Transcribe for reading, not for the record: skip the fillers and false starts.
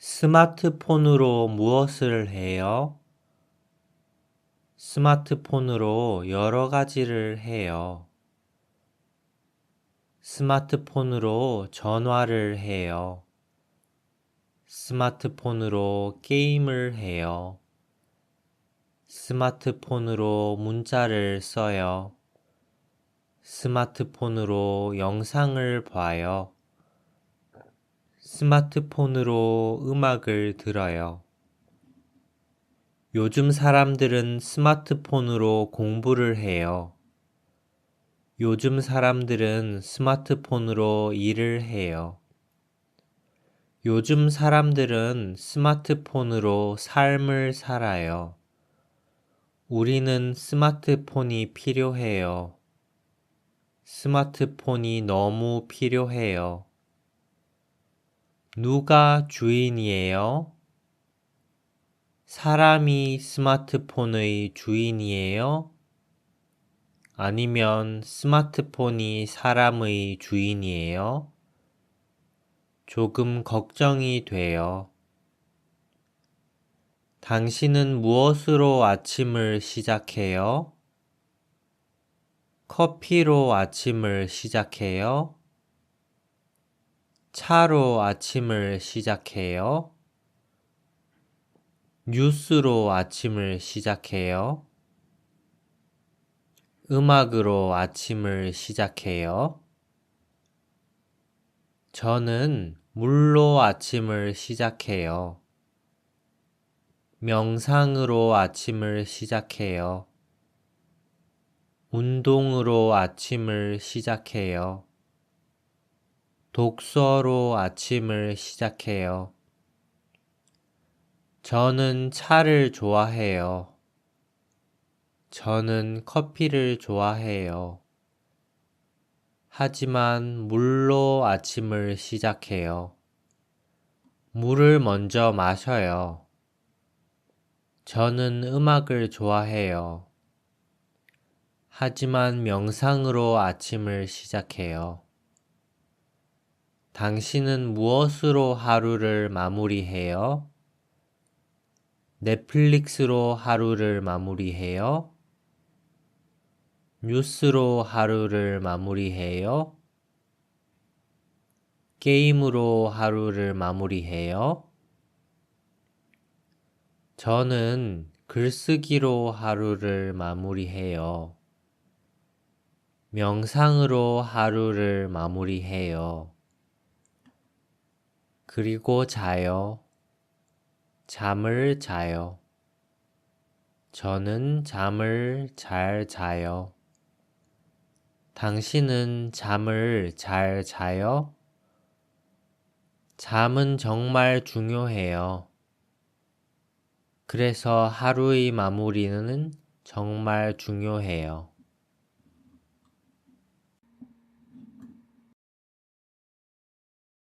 스마트폰으로 무엇을 해요? 스마트폰으로 여러 가지를 해요. 스마트폰으로 전화를 해요. 스마트폰으로 게임을 해요. 스마트폰으로 문자를 써요. 스마트폰으로 영상을 봐요. 스마트폰으로 음악을 들어요. 요즘 사람들은 스마트폰으로 공부를 해요. 요즘 사람들은 스마트폰으로 일을 해요. 요즘 사람들은 스마트폰으로 삶을 살아요. 우리는 스마트폰이 필요해요. 스마트폰이 너무 필요해요. 누가 주인이에요? 사람이 스마트폰의 주인이에요? 아니면 스마트폰이 사람의 주인이에요? 조금 걱정이 돼요. 당신은 무엇으로 아침을 시작해요? 커피로 아침을 시작해요? 차로 아침을 시작해요? 뉴스로 아침을 시작해요? 음악으로 아침을 시작해요? 저는 물로 아침을 시작해요. 명상으로 아침을 시작해요. 운동으로 아침을 시작해요. 독서로 아침을 시작해요. 저는 차를 좋아해요. 저는 커피를 좋아해요. 하지만 물로 아침을 시작해요. 물을 먼저 마셔요. 저는 음악을 좋아해요. 하지만 명상으로 아침을 시작해요. 당신은 무엇으로 하루를 마무리해요? 넷플릭스로 하루를 마무리해요? 뉴스로 하루를 마무리해요? 게임으로 하루를 마무리해요? 저는 글쓰기로 하루를 마무리해요. 명상으로 하루를 마무리해요. 그리고 자요. 잠을 자요. 저는 잠을 잘 자요. 당신은 잠을 잘 자요? 잠은 정말 중요해요. 그래서 하루의 마무리는 정말 중요해요.